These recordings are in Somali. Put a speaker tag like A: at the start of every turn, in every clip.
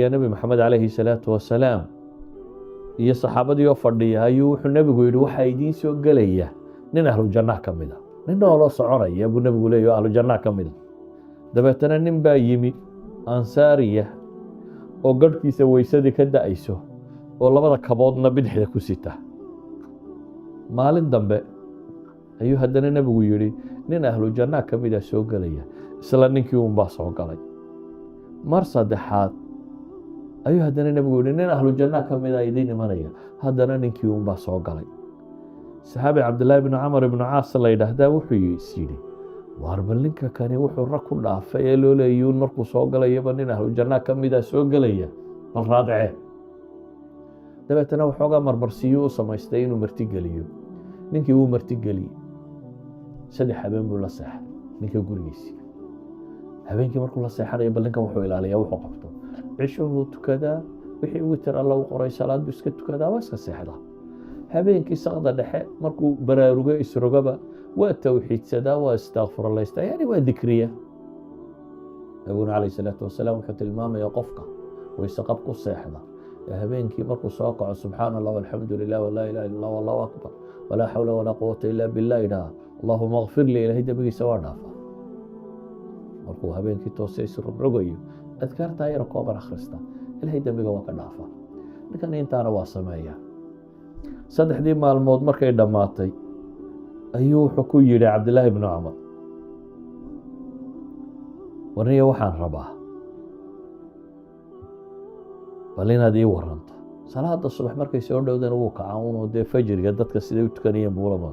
A: يا نبي محمد عليه الصلاة والسلام iyo saxaabadii oo fadhiya ayuu wuxuu nabigu yiri waxa idiin soo galaya nin ahlu jannah kamida nin oo soconaya buu nabigu leeyahay ahlu jannah kamida dabeetana nin baa yimi ansaariya oo gadhkiisa weysadii ka da'ayso oo labada kaboodna bidixda ku sita maalin dambe ayuu haddana nabigu yiri nin ahlu jannah kamida soo galaya isla ninkii uu baa soo galay mar saddexaad ayuu haddana nabigu yiri nin ahlu jannah kamida idin imanaya haddana ninkii uu baa soo galay saxaabi Abdullah ibn Amr ibn Aas la yiraahdaa wuxuu yiri war bal ninka kani wuxuu rag ku dhaafay ee loo leeyahay markuu soo galayba nin ahlu jannah kamida soo galaya bal raadicee dabeetana wuxuu marmarsiyo samaystay inuu marti galiyo ninkii uu marti galiyay saddex habeen buu la seexay ninka gurigiisa habeenkii markuu la seexanayo bal ninka wuxuu ilaaliyaa wuxuu qabto cishuhu tukada wixii uu tir Allah u qoray salaad buu iska tukada waa iska seexda habeenkii saqda dhexe markuu baraarugo isrogaba waa tawxiidsada waa astaghfirullah yani waa dhikriya Nabiga alayhi salaatu wasalaam wuxuu tilmaamay qofka way saqab ku seexda habeenkii markuu soo kaco subhanallah walhamdulillah wala ilaha illa allah wallahu akbar wala hawla wala quwwata illa billah allahumma ighfir li ilahi dabigiisa waa dhaafa markuu habeenkii toosay isrogayo adkaarta ayar kooban akhrista ilahi dabiga waa ka dhaafa ninkan intaana waa sameeyaa saddexdii maalmood markay dhamaatay ayuu wuxuu ku yiri Abdullah ibn Umar wariyo waxaan rabaa balinaadii waranta salaada subax markay soo dhawdana uu ka caawino de fajriga dadka sidoo u tukanayeen buulaba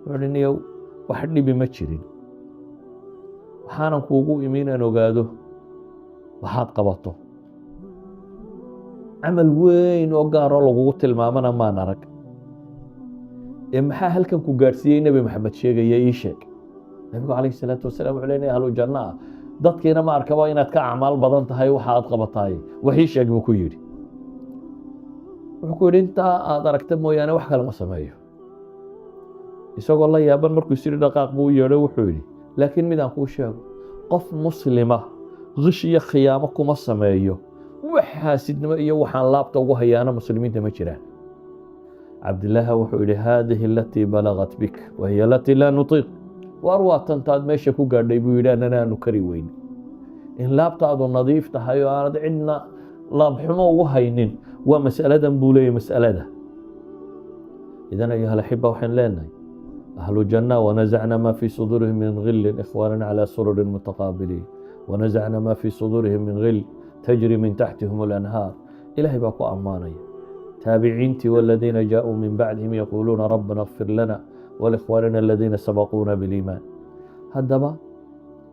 A: wariyo wax dhibi ma jirin waxaan kuugu iimaan ogaado waxaad qabato amal weyn oo gaar ah lagu tilmaamana ma arag maxaa halkan ku gaarsiiyay nabi maxamed sheegay ii sheeg nabiga kaleey salaatu wasalaam wuxuu leeyahay ahlu jannah dadkiina ma arkaba inaad ka amal badan tahay waxa aad qabatay wixii sheeg buu ku yiri wuxuu ku yiri inta aad aragtay mooyaane wax kale ma sameeyo isagoo la yaaban markuu siri dhaqaaq buu yeeray wuxuu yiri laakiin midaan ku sheego qof muslima غشية خيامكم السمايو وحاسدنا إياه وحان لابطة وهيانا مسلمين تمجران عبد الله وحول هذه التي بلغت بك وهي التي لا نطيق وأروى تنتاد ميشكو قرد يبويلاننا نكري وين إن لابطة نظيف تحيو آرد عندنا لابحما وهينين ومسألة بولي مسألة إذن أيها الأحبة وحين لنا أهل الجنة ونزعنا ما في صدورهم من غل إخوانا على سرر متقابلين ونزعنا ما في صدورهم من غل تجري من تحتهم الأنهار إلهي باقوا أماني تابعينتي والذين جاءوا من بعدهم يقولون ربنا اغفر لنا والإخواننا الذين سبقونا بالإيمان هدبا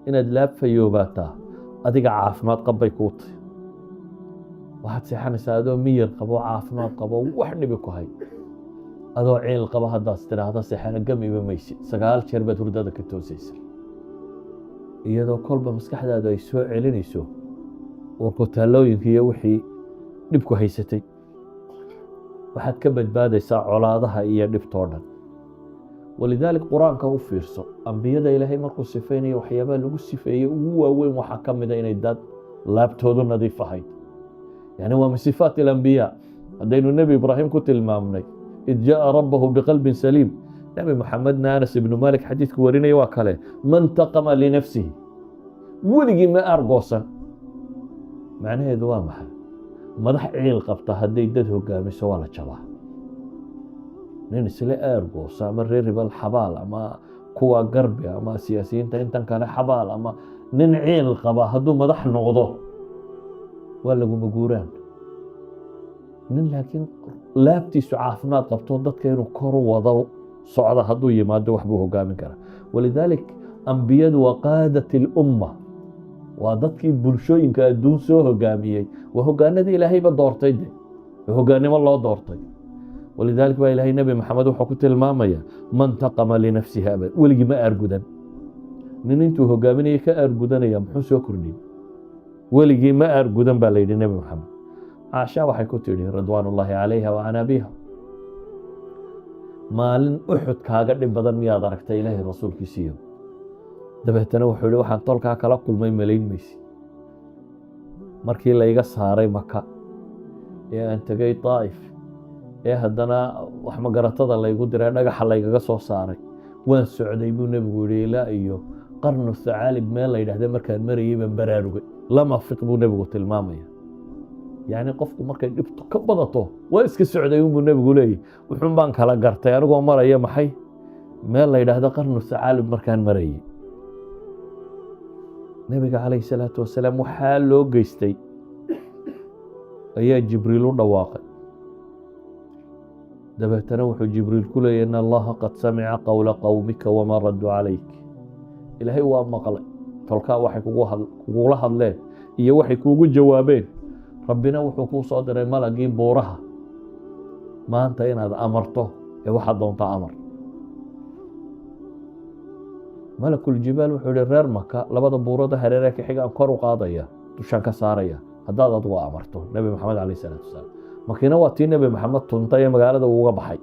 A: إن أدلاب فيوباتا أدق عافمات قبا يكوطي واحد سيحان سادو مير قبو عافمات قبو وحني بكو هاي أدو عين القبا هدا سترا هدا سيحان قمي بميسي سقال شربة وردادك التوسيسر iyadoo kolba maskaxdaadu ay soo celinayso warku talooyinkiiyo wixii dhibku haysatay waxaad ka badbaadaysaa colaadaha iyo dhibtoodan walidaalika quraanka u fiirso ambiyada ilaahay markuu sifeeyay waxyaabo lagu sifeeyay ugu waaweyn waxa kamid ah inay dad laabtoodu nadiif ahayd yani waa sifaat al-anbiya hadaynu nabi ibraahim ku tilmaamnay id jaa rabbahu biqalbin saliim نبي محمد أنس بن مالك حديث كوريني وكله من تقم لنفسه ولقي ما أرقصا معناه ذو محل ما راح عيل قبطة هديدته قام سوالا شبه ننس لا أرقصا مرير بالحبال أما كوا قربي أما سياسيين انت كان حبال أما ننعيل قبا هدو ما راح نغضه ولا قوم قوران لكن لابتي سعاف ما قبطه ضد كانوا كرو وضوء صعدة هدو يمادو وحبوه قامن كرا ولذلك أنبياء وقادة الأمة وضدك بلشوين كأدون سوه قاميي وهو قانا دي إلهي بدورتي دي وهو قانا والله دورتي ولذلك بقى إلهي نبي محمد وحكوت المامية من تقم لنفسها أبدا ولقي ما أرقدا ننتو هو قامني كأرقدان يمحو سوكرنين ولقي ما أرقدا بقى ليدي نبي محمد عاشا وحكوت رضوان الله عليها وعنا بيها maalin uxud kaaga dhib badan miyaad aragtay ilaahay rasuulkiisiyo dabeetana wuxuu waxaan tolka kala kulmay malayn maysi markii layga saaray maka ee aan tegay daa'if ee haddana wax magaratada laygu diray dhagaxa laygaga soo saaray waan socday buu nebigu yidhi ilaa iyo qarnu thacaalib meel la yidhaahda markaan marayay baan baraarugay lama fiq buu nebigu tilmaamaya yacni qofku markay dhibto ka badato waa iska socday unbuu nebigu leeyahy wuxuun baan kala gartay anigoo maraya maxay meel la yidhaahdo qarnu thacaalib markaan marayay nebiga calayhi salaatu wasalaam waxaa loo geystay ayaa jibriil u dhawaaqay dabeetana wuxuu jibriil ku leeyahy in allaha qad samica qowla qowmika wamaa raddu calayk ilaahay waa maqlay tolkaa waxay kugula hadleen iyo waxay kuugu jawaabeen rabbina wuxuu kuu soo diray malagii buuraha maanta inaad amarto ee waxaad doontaa amar malakuljibaal wuxuu yihi reer maka labada buurooda hareeree ka xiga aan kor u qaadaya dushaan ka saaraya haddaad adigu amarto nebi maxamed calayh salaatu wasalaam makiina waa tii nebi maxamed tuntay ee magaalada uuga baxay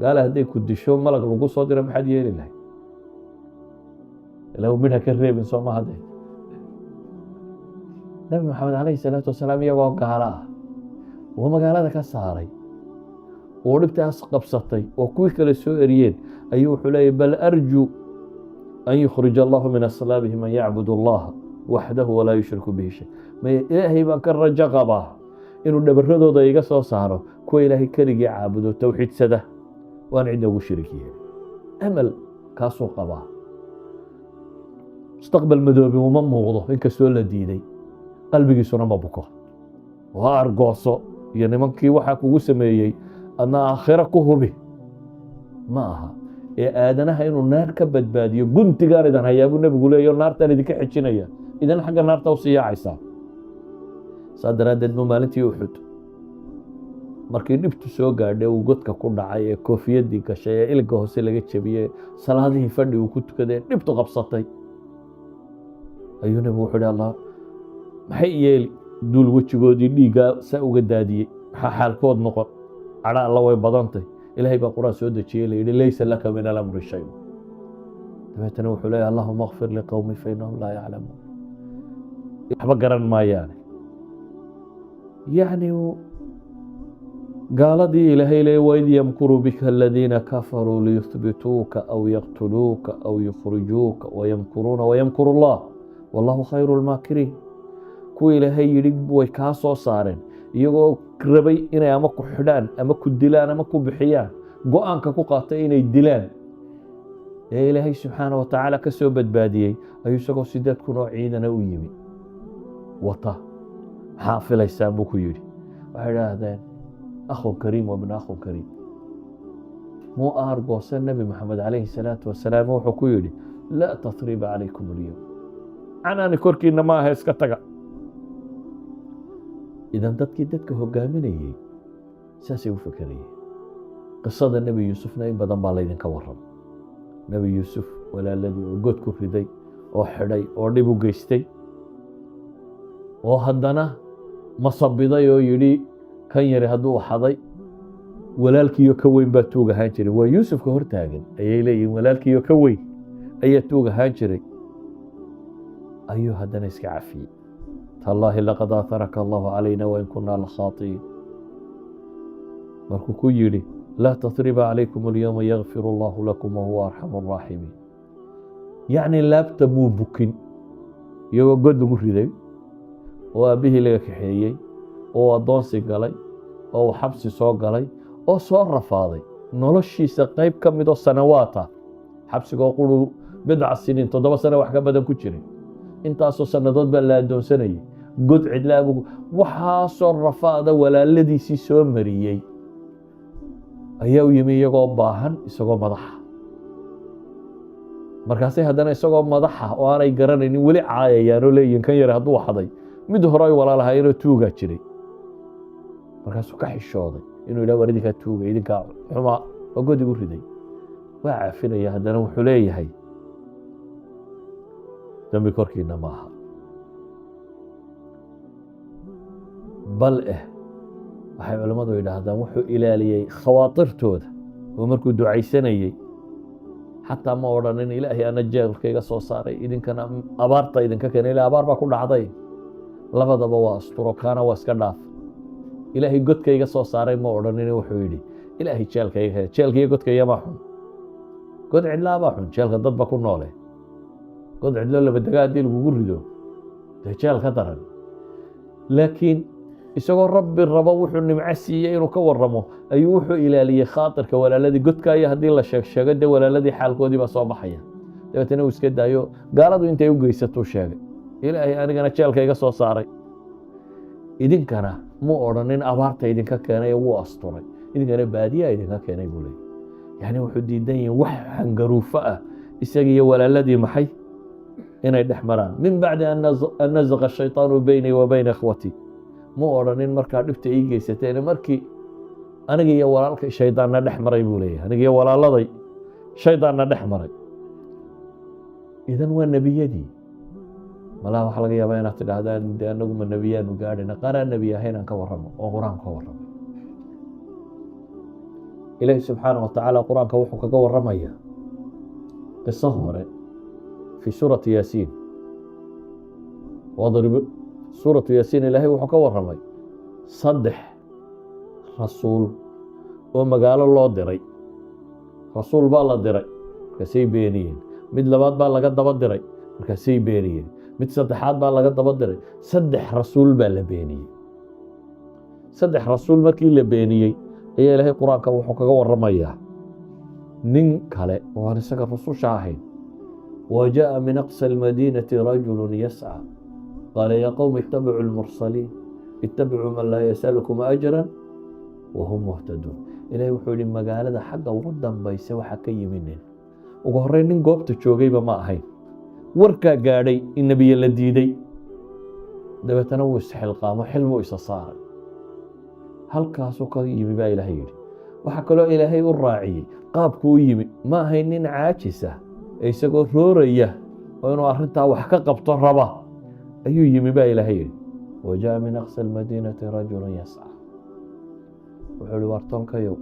A: gaala hadday ku disho malag lagu soo dira maxaad yeeli lahay ilaw midha ka reebin soo ma hadde nebi maxamed calayhi salaatu wasalaam iyagoo gaala ah oo magaalada ka saaray oo dhibtaas qabsatay oo kuwii kale soo eriyeen ayuu wuxuu leeyahy bal arju an yukhrij allahu min aslaabihi man yacbud allaha waxdahu walaa yushriku bihi shay maya ilaahay baan ka rajo qabaa inuu dhabaradooda iga soo saaro kuwa ilaahay keligii caabudo towxiidsada waan cidna ugu shirik yeelin amal kaasuu qabaa mustaqbal madoobi uma muuqdo inkastoo la diiday qalbigiisuna ma buko waa argooso iyo nimankii waxaa kugu sameeyey adna aakhiro ku hubi ma aha ee aadanaha inuu naar ka badbaadiyo guntigaan idan hayaa buu nebigu leeyahy oo naartaan idinka xejinaya idan xagga naarta u sii yaacaysaa saa daraaddeed buu maalintii uxud markii dhibtu soo gaadhay uu godka ku dhacay ee koofiyaddii gashay ee iliga hoose laga jebiyey salaadihii fadhi uu ku tukaday ee dhibtu qabsatay ayuu nebigu wuxuu ihi allah maxay yeeli duul wejigoodii dhiiggaa saa uga daadiyey maxaa xaalkood noqon cadha alla way badantay ilaahay baa qur-aan soo dejiyey layidhi laysa laka min alamri shay dabeetana wuxuu leeyahy allahuma akfir liqowmi fa innahum laa yaclamuun waxba garan maayaane yacni gaaladii ilaahay leey waid yamkuru bika aladiina kafaruu liyuhbituuka aw yaqtuluuka aw yukhrijuuka wayamkuruuna wayamkuru allah wallahu khayru lmaakiriin kuwa ilaahay yidhi way kaa soo saareen iyagoo rabay inay ama ku xidhaan ama ku dilaan ama ku bixiyaan go-aanka ku qaatay inay dilaan ee ilaahay subxaana watacaala ka soo badbaadiyey ayuu isagoo 8,000 oo ciidana u yimi wata maxaa filaysaan buu ku yidhi waxay idhaahdeen akhun kariim wabna akhun kariim muu aargoosan nebi maxamed calayhi salaatu wasalaam wuxuu ku yidhi laa tatriba calaykum alyowm canaani korkiina ma aha iska taga idan dadkii dadka hogaaminayey saasay u fekerayeen qisada nebi yuusufna in badan baa laydinka warram nebi yuusuf walaaladii oo god ku riday oo xidhay oo dhib u geystay oo haddana masabiday oo yidhi kan yari hadduu xaday walaalkiiyo ka weyn baa tuug ahaan jiray waa yuusufka hortaagan ayay leeyihin walaalkiiyo ka weyn ayaa tuug ahaan jiray ayuu haddana iska cafiyey tallaahi laqad aataraka allahu calayna wain kunaa lakhaaiin markuu ku yidhi laa tatriba calaykum alyowma yakfiru allahu lakum wahuwa arxamu araaximiin yacni laabta muu bukin iyagoo god lagu riday oo aabbihii laga kaxeeyey oo addoonsi galay oo xabsi soo galay oo soo rafaaday noloshiisa qayb ka midoo sanawaata xabsigoo quru 7 siniin 7 sano wax ka badan ku jiray intaasoo sannadood baa la addoonsanayay god cidlaabu waxaasoo rafaada walaaladiisii soo mariyey ayaa u yimi iyagoo baahan isagoo madaxa markaasay haddana isagoo madaxa oo aanay garanaynin weli caayayaan oo leeyihin kan yare hadduu xaday mid hore ay walaalahaayeenoo tuugaa jiray markaasuu ka xishooday inuu yidhah war idinkaa tuuga idinkaa xumaa oo god igu riday waa caafinaya haddana wuxuu leeyahay dambi korkiina maaha bal waxay culammadu yidhaahdaan wuxuu ilaaliyey khawaatirtooda oo markuu ducaysanayey xataa ma odhanin ilaahay ana jeelka iga soo saaray idinkana abaarta idinka keenay ilaa abaar baa ku dhacday labadaba waa asturo kaana waa iska dhaaf ilaahay godkayga soo saaray ma odhanin wuxuu yidhi ilaahay jeelkaiyo godkaygamaa xun god cidlaabaa xun jeelka dadba ku noole god cidlo labadegaa haddii lagugu rido dee jeel ka daran laakiin isagoo rabbi rabo wuxuu nimco siiyey inuu ka warramo ayuu wuxuu ilaaliyey khaatirka walaaladii godkaayo haddii la sheego dee walaaladii xaalkoodii baa soo baxaya dabeetana uu iska daayo gaaladu intay u geysatuu sheegay ilaahay anigana jeelka iga soo saaray idinkana mu odhanin abaarta idinka keenay ee wuu asturay idinkana baadiyaa idinka keenay buu leeyay yani wuxuu diidan yihin wax hangaruufo ah isaga iyo walaaladii maxay inay dhex maraan min bacdi an nazaqa shayطaanu beynii wa bayna ikhwatii mu odhanin markaa dhibta ii geysateen markii aniga iyo walaalkay shaydaanna dhex maray buu leeyahay aniga iyo walaaladay shaydaanna dhex maray idan waa nebiyadii malaha waxaa laga yaabaa inaad tidhaahdaan de anaguma nebiyaanu gaadhina qaaraan nebi ahayn aan ka warramo oo qur-aanka ka warramo ilaahi subxaana wa tacaala qur-aanka wuxuu kaga warramaya qiso hore fi suurati yaasiin suuratu yaasiin ilaahay wuxuu ka warramay 3 rasuul oo magaalo loo diray rasuul baa la diray markaasay beeniyeen mid labaad baa laga daba diray markaasay beeniyeen mid saddexaad baa laga daba diray 3 rasuul baa la beeniyey 3 rasuul markii la beeniyey ayaa ilaahay qur-aanka wuxuu kaga warramayaa nin kale oo aan isaga rususha ahayn وجاء من أقصى المدينة رجل يسعى قال يا قوم اتبعوا المرسلين اتبعوا من لا يسألكم أجرا وهم مهتدون إلهي وحول مقالة حقا وردن بيسوى حكي منين وقهرين نين قوبت جوغيبا ما أهين وركا قاري النبي الذي دابا تنوس حلقة حلمو إسصار هل كاسو يمي با إلهي وحكا إلهي الراعي قابكو يمي ما هين نين عاجسة isagoo rooraya oo inuu arrintaa wax ka qabto raba ayuu yimi baa ilaahay yidhi wajaa min aqsa almadiinati rajulun yasca wuxuu ihi wartoonkayow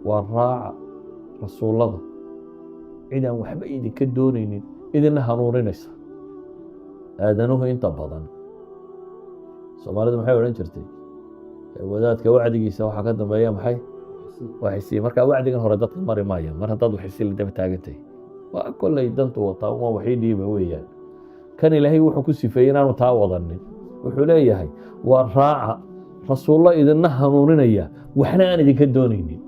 A: waa raaca rasuullada cidaan waxba idinka doonaynin idinna hanuuninaysa aadanuhu inta badan soomaalidu maxay odhan jirtay wadaadka wacdigiisa waxaa ka dambeeya maxay waxisi markaa wacdigan hore dadka mari maaya mar haddaad waxisi la daba taagantay waa kollay dantu wataa uma waxii dhiiba weeyaan kan ilaahay wuxuu ku sifeeyey inaanu taa wadanin wuxuu leeyahay waa raaca rasuullo idinna hanuuninaya waxna aan idinka doonaynin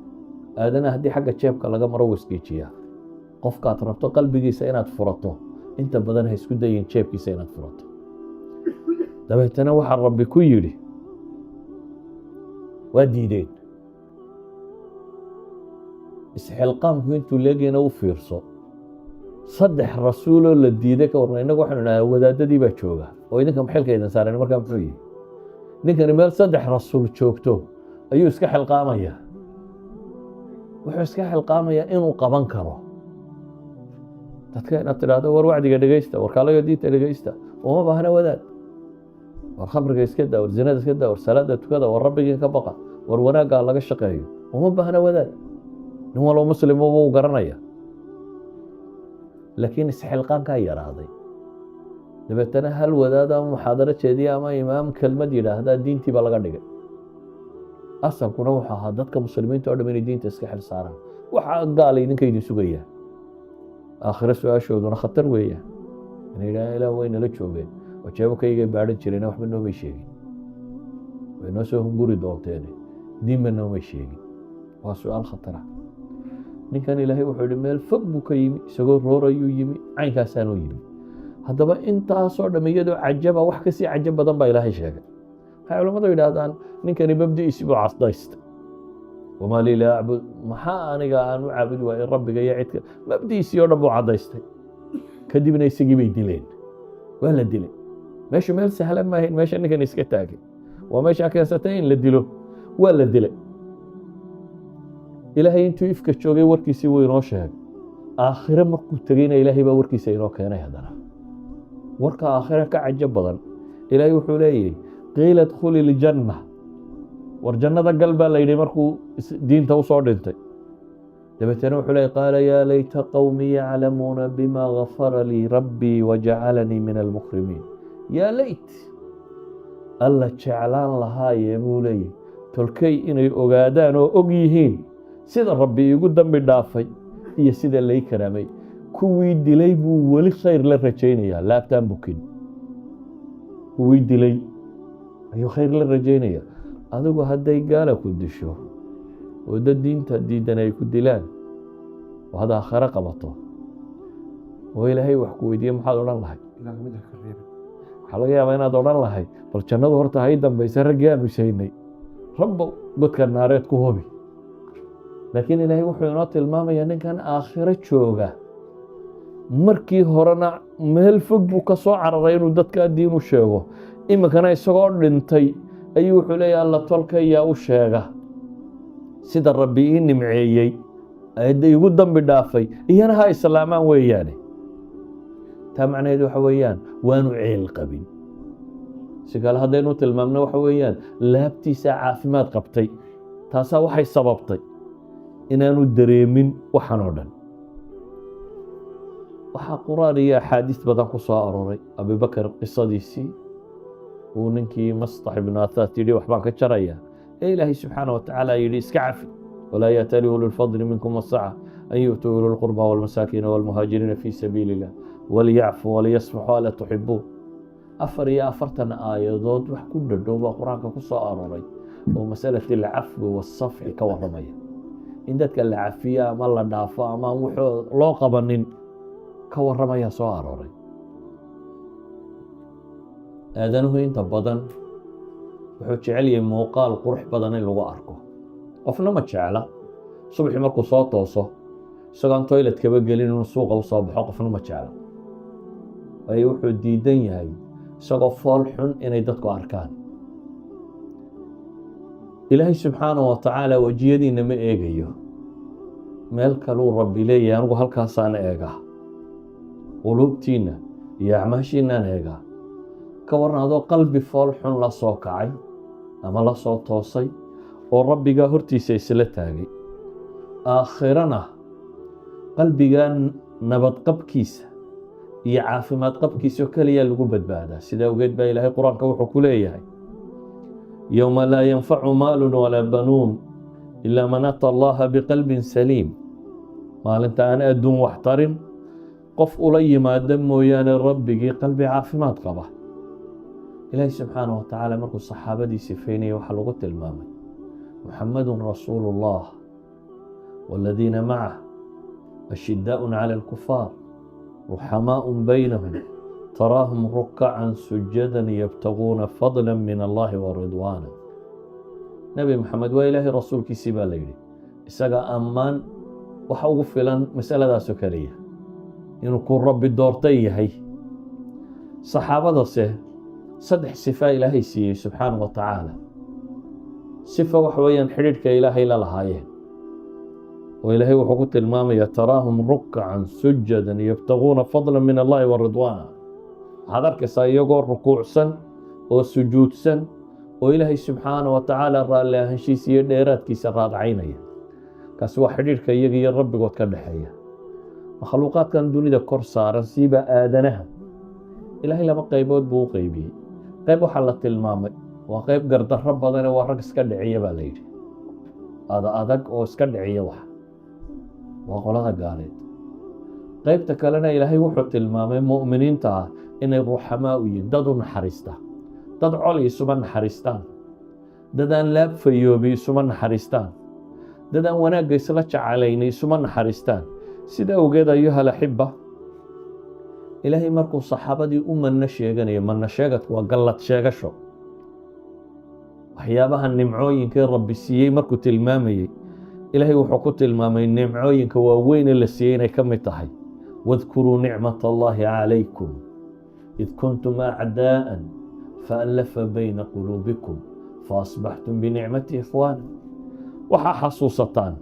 A: aadana haddii xagga jeebka laga maro wasgeejiyaa qofkaad rabto qalbigiisa inaad furato inta badan ha isku dayin jeebkiisa inaad furato dabeetana waxaa rabbi ku yidhi waa diideen isxilqaamku intuu leegayna u fiirso 3 rasuuloo la diiday ka warna innagu waxaanu dhahaa wadaadadii baa jooga oo idinka maxilka idin saareen markaa muxuu yihi ninkani meel 3 rasuul joogto ayuu iska xilqaamayaa wuxuu iska xilqaamayaa inuu qaban karo dadka inaad tidhaahdo war wacdiga dhegaysta war kaalayo diinta dhegaysta uma baahna wadaad war khamriga iska daa war zinada iska daa war salaada tukada war rabbigii ka baqa war wanaagga laga shaqeeyo uma baahna wadaad nin walba muslim wuu garanaya laakiin isxilqaankaa yaraaday dabeetana hal wadaad ama muxaadaro jeediya ama imaam kelmad yidhaahdaa diintii baa laga dhigay asalkuna wuxuu ahaa dadka muslimiinta oo dham inay diinta iska xil saaraan waxaa gaala idinka idin sugayaa aakhiro su-aashooduna khatar weeyaan inay yidhahdaan ilaah way nala joogeen oo jeebakaygay baadhan jireen waxba noomay sheegin way noo soo hunguri doonteen diinba noomay sheegin waa su-aal khatara ninkan ilaahay wuxuu yihi meel fog buu ka yimi isagoo roorayuu yimi caynkaasaanuu yimi haddaba intaasoo dham iyadoo cajaba wax kasii cajab badan baa ilaahay sheegay waxay culammadu yidhaahdaan ninkani mabdi'iisi buu casdaystay wamaa lii laa acbud maxaa aniga aan u caabudi waayo rabbiga iyo cidka mabdi'iisii oo dhan buu caddaystay kadibna isagii bay dileen waa la dilay meeshu meel sahlan maahayn meesha ninkan iska taagay waa meeshaa keensatay in la dilo waa la dilay ilaahay intuu ifka joogay warkiisii wuu inoo sheegay aakhire markuu tegeyna ilaahay baa warkiisa inoo keenay haddana warka aakhire ka cajab badan ilaahay wuxuu leeyahay qiila dkhuli ljanna war jannada gal baa la yidhi markuu diinta usoo dhintay dabeetana wuxuu leeyahy qaala yaa layta qowmi yaclamuuna bima gafara lii rabbii wajacalanii min almukrimiin yaa layt alla jeclaan lahaayee buu leeyahy tolkay inay ogaadaan oo og yihiin sida rabbi iigu dambi dhaafay iyo sida lay karaamay. kuwii dilay buu weli khayr la rajaynayaa, laabtaan bukin. kuwii dilay ayuu khayr la rajaynayaa. adigu hadday gaala ku disho oo dad diinta diidan ay ku dilaan oo hadda aakhiro qabato oo ilaahay wax ku weydiiye maxaad odhan lahay? waxaa laga yaabaa inaad odhan lahay bal jannadu horta hay dambaysa raggii aanu sheegnay rabbow godka naareed ku hubi. laakiin ilaahay wuxuu inoo tilmaamayaa ninkan aakhiro jooga markii horena meel fog buu ka soo cararay inuu dadka diin u sheego, iminkana isagoo dhintay ayuu wuxuu leeyahay alla tolkayaa u sheega sida rabbi ii nimceeyey ayda igu dambi dhaafay iyana ha islaamaan weeyaane. taa macnaheedu waxa weeyaan waanu ceel qabin. si kale haddaynu tilmaamno waxa weeyaan laabtiisaa caafimaad qabtay. taasaa waxay sababtay inaanu dareemin waxan oo dhan. waxaa quraan iyo axaadiis badan ku soo arooray abubakar qisadiisii uu ninkii mastax ibnu athaat yidhi waxbaan ka jarayaa ee ilaahay subxaana wa tacaala yidhi iska cafi walaa ya'tali ulu lfadli minkum wasaca an yu'tuu ulu lqurba walmasaakiina walmuhaajiriina fii sabiili illah waliyacfuu waliyasfaxuu alaa tuxibuun. 44 aayadood wax ku dhadhow baa qur-aanka ku soo arooray oo masalati alcafwi wasafxi ka warramaya in dadka la cafiyo ama la dhaafo ama aan wuxuu loo qabanin ka warramaya soo arooray. aadanuhu inta badan wuxuu jecel yahay muuqaal qurux badan in lagu arko. qofna ma jecla subaxii markuu soo tooso isagoon toilet kaba gelin inuu suuqa u soo baxo, qofna ma jecla. waayo wuxuu diidan yahay isagoo fool xun inay dadku arkaan. ilaahay subxaanahu wa tacaala wejiyadiina ma eegayo, meel kaluu rabbi leeyahay anigu halkaasaan eegaa, quluubtiinna iyo acmaashiinaan eegaa. ka warran adoo qalbi fool xun la soo kacay ama la soo toosay oo rabbigaa hortiisa isla taagay. aakhirana qalbigaa nabadqabkiisa iyo caafimaad qabkiisao keliya lagu badbaadaa. sidaa awgeed baa ilaahay qur-aanka wuxuu ku leeyahay yowma laa yanfacu maalun walaa banuun ilaa man ata allaha biqalbin saliim. maalinta aan adduun wax tarin qof ula yimaada mooyaane rabbigii qalbi caafimaad qaba. ilaahay subxaanahu wa tacaala markuu saxaabadii sifeynaya waxaa lagu tilmaamay muxamadun rasuulu llah waaladiina macah ashidaaءun cala alkufaar ruxamaa'un baynahum taraahum rukacan sujadan yabtaguuna fadla min allahi wa ridwaana. nebi maxamed waa ilaahay rasuulkiisii baa la yidhi, isaga ammaan waxa ugu filan masaladaasoo keliya inuu ku rabbi doortay yahay. saxaabadase 3 sifa ilaahay siiyey subxaanahu wa tacaala. sifa waxa weeyaan xidhiidhka ilaahay la lahaayeen oo ilaahay wuxuu ku tilmaamaya taraahum rukacan sujadan yabtaguuna fadla min allahi wa ridwaana. waxaad arkaysaa iyagoo rukuucsan oo sujuudsan oo ilaahay subxaanahu wa tacaala raalli ahaanshiisa iyo dheeraadkiisa raadcaynaya. kaasi waa xidhiidhka iyaga iyo rabbigood ka dhexeeya. makhluuqaadkan dunida kor saaran siiba aadanaha ilaahay 2 qaybood buu u qaybiyey. qayb waxaa la tilmaamay waa qayb gardarro badane waa rag iska dhiciya baa la yidhi, adag oo iska dhiciya wax waa qolada gaaleed. qaybta kalena ilaahay wuxuu tilmaamay mu'miniinta ah inay ruuxamaa u yihiin, dad u naxariista, dad col isuma naxariistaan, dad aan laab fayoobi isuma naxariistaan, dad aan wanaagga isla jecelaynay isuma naxariistaan. sida awgeed ayuhal axiba ilaahay markuu saxaabadii u manno sheeganayo, manno sheegadku waa gallad sheegasho, waxyaabaha nimcooyinkii rabbi siiyey markuu tilmaamayey ilaahay wuxuu ku tilmaamay nimcooyinka waaweyn ee la siiyey inay ka mid tahay wadkuruu nicmat allahi calaykum id kuntum acdaa'an faallafa bayna quluubikum faasbaxtum binicmati ikhwaana. waxaa xasuusataan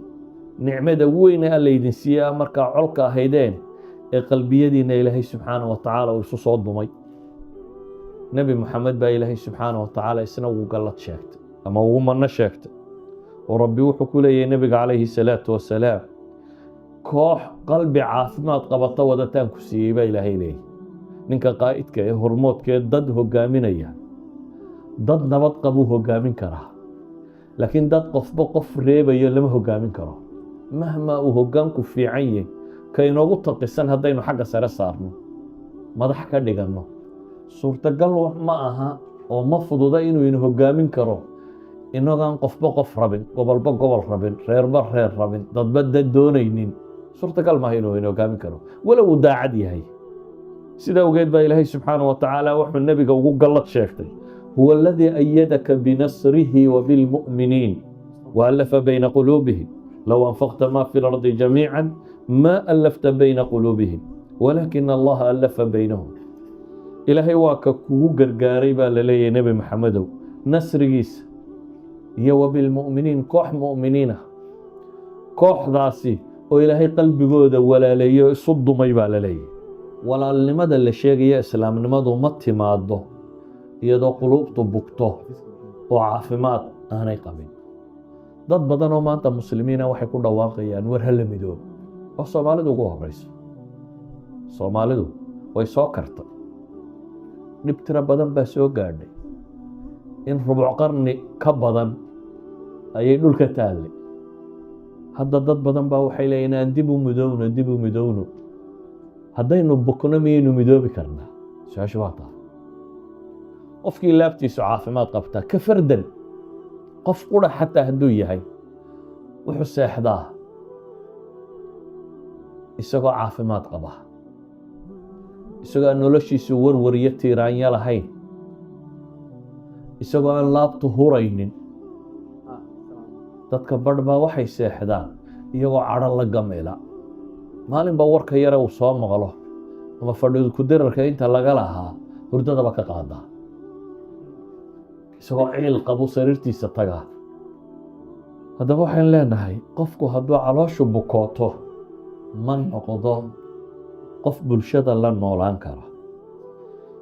A: nicmada weyn ee alla idin siiyey markaa colka ahaydeen ee qalbiyadiina ilaahay subxaanahu wa tacaala uu isu soo dumay. nebi moxamed baa ilaahay subxaanahu wa tacaala isna ugu gallad sheegtay ama ugu manno sheegtay oo rabbi wuxuu ku leeyahay nebiga calayhi salaatu wasalaam koox qalbi caafimaad qabata wadataan ku siiyey baa ilaahay leeyahy. ninka qaa'idka ee hormoodkee dad hogaaminaya dad nabad qabuu hogaamin karaa, laakiin dad qofba qof reebayo lama hogaamin karo. mahma uu hogaanku fiican yahay ka inoogu taqisan haddaynu xagga sare saarno madax ka dhiganno suurtagal ma aha oo ma fududa inuu ina hogaamin karo inagaan qofba qof rabin, gobolba gobol rabin, reerba reer rabin, dadba dad doonaynin. suurtagal maaha inuu ina hogaamin karo walow uu daacad yahay. sida awgeed baa ilaahay subxaanahu wa tacaala wuxuu nebiga ugu gallad sheegtay: huwa aladii ayadaka binasrihi wabilmu'miniin waallafa bayna quluubihim low anfaqta ma fi lardi jamiican ma allafta bayna quluubihim walaakina allaha allafa baynahum. ilaahay waa ka kugu gargaaray baa la leeyahay nebi maxamedow nasrigiisa iyo wabilmu'miniin, koox mu'miniina, kooxdaasi oo ilaahay qalbigooda walaaleeyo isu dumay baa la leeyahay. walaalnimada la sheegaya islaamnimadu ma timaado iyadoo quluubtu bugto oo caafimaad aanay qabin. dad badan oo maanta muslimiina waxay ku dhawaaqayaan war hala midoobo, oo soomaalidu ugu horeyso. soomaalidu way soo kartay, dhib tiro badan baa soo gaadhay, in rubuc qarni ka badan ayay dhulka taallay. hadda dad badan baa waxay leeyihin aan dib u midowno. haddaynu bukno miyaynu midoobi karnaa? su-aashu waa taa. qofkii laabtiisu caafimaad qabtaa ka fardan qof qura xataa hadduu yahay wuxuu seexdaa isagoo caafimaad qaba, isagoo aan noloshiisu warwariyo tiiraanya lahayn, isagoo aan laabtu huraynin. dadka badh baa waxay seexdaan iyagoo cadho la gamila. maalinba warka yare uu soo maqlo ama fadhidu ku dirarka inta laga lahaa hurdadaba ka qaadaa, isagoo ciil qabu sariirtiisa tagaa. haddaba waxaan leenahay qofku hadduu calooshu bukooto ma noqdo qof bulshada la noolaan kara.